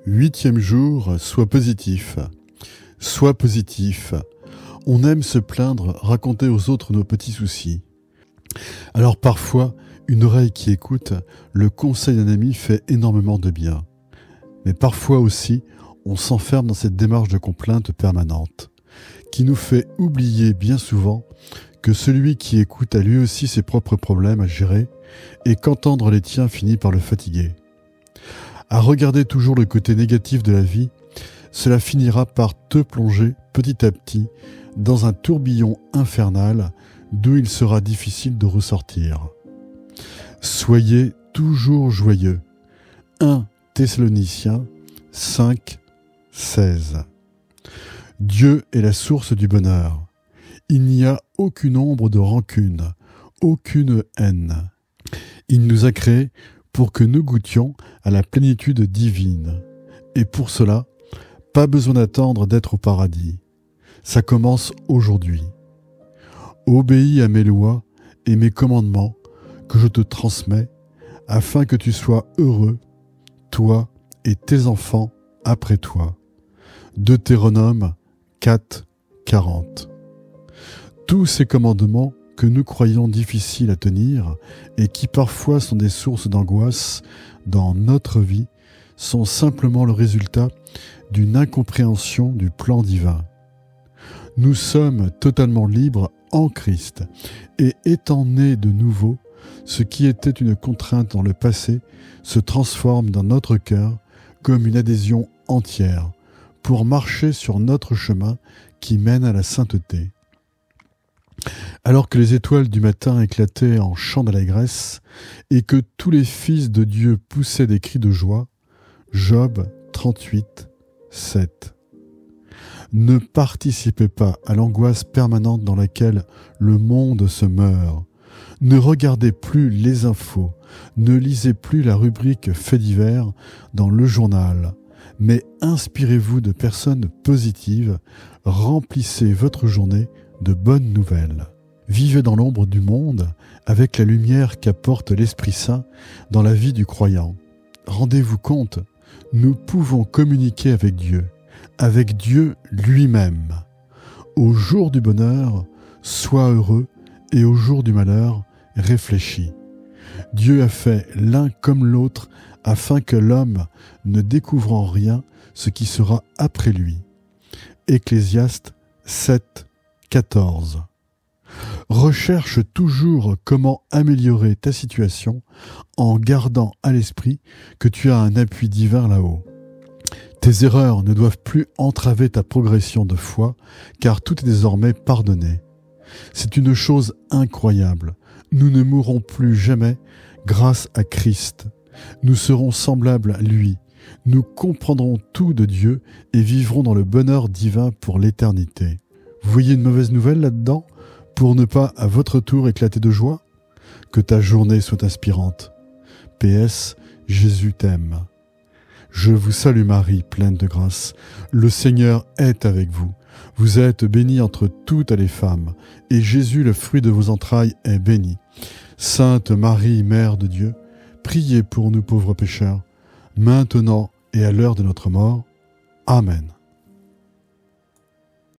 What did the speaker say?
Huitième jour, sois positif. Sois positif. On aime se plaindre, raconter aux autres nos petits soucis. Alors parfois, une oreille qui écoute, le conseil d'un ami fait énormément de bien. Mais parfois aussi, on s'enferme dans cette démarche de complainte permanente, qui nous fait oublier bien souvent que celui qui écoute a lui aussi ses propres problèmes à gérer et qu'entendre les tiens finit par le fatiguer. À regarder toujours le côté négatif de la vie, cela finira par te plonger petit à petit dans un tourbillon infernal d'où il sera difficile de ressortir. Soyez toujours joyeux. 1 Thessaloniciens 5, 16. Dieu est la source du bonheur. Il n'y a aucune ombre de rancune, aucune haine. Il nous a créés pour que nous goûtions à la plénitude divine. Et pour cela, pas besoin d'attendre d'être au paradis. Ça commence aujourd'hui. Obéis à mes lois et mes commandements que je te transmets, afin que tu sois heureux, toi et tes enfants après toi. Deutéronome 4, 40. Tous ces commandements que nous croyons difficiles à tenir et qui parfois sont des sources d'angoisse dans notre vie sont simplement le résultat d'une incompréhension du plan divin. Nous sommes totalement libres en Christ et étant nés de nouveau, ce qui était une contrainte dans le passé se transforme dans notre cœur comme une adhésion entière pour marcher sur notre chemin qui mène à la sainteté. Alors que les étoiles du matin éclataient en chants d'allégresse et que tous les fils de Dieu poussaient des cris de joie, Job 38, 7. Ne participez pas à l'angoisse permanente dans laquelle le monde se meurt. Ne regardez plus les infos, ne lisez plus la rubrique faits divers dans le journal, mais inspirez-vous de personnes positives, remplissez votre journée de bonnes nouvelles. Vivez dans l'ombre du monde avec la lumière qu'apporte l'Esprit Saint dans la vie du croyant. Rendez-vous compte, nous pouvons communiquer avec Dieu lui-même. Au jour du bonheur, sois heureux et au jour du malheur, réfléchis. Dieu a fait l'un comme l'autre afin que l'homme ne découvre en rien ce qui sera après lui. Ecclésiaste 7, 14. Recherche toujours comment améliorer ta situation en gardant à l'esprit que tu as un appui divin là-haut. Tes erreurs ne doivent plus entraver ta progression de foi, car tout est désormais pardonné. C'est une chose incroyable. Nous ne mourrons plus jamais grâce à Christ. Nous serons semblables à lui. Nous comprendrons tout de Dieu et vivrons dans le bonheur divin pour l'éternité. Vous voyez une mauvaise nouvelle là-dedans, pour ne pas à votre tour éclater de joie? Que ta journée soit inspirante. PS, Jésus t'aime. Je vous salue Marie, pleine de grâce. Le Seigneur est avec vous. Vous êtes bénie entre toutes les femmes, et Jésus, le fruit de vos entrailles, est béni. Sainte Marie, Mère de Dieu, priez pour nous pauvres pécheurs, maintenant et à l'heure de notre mort. Amen.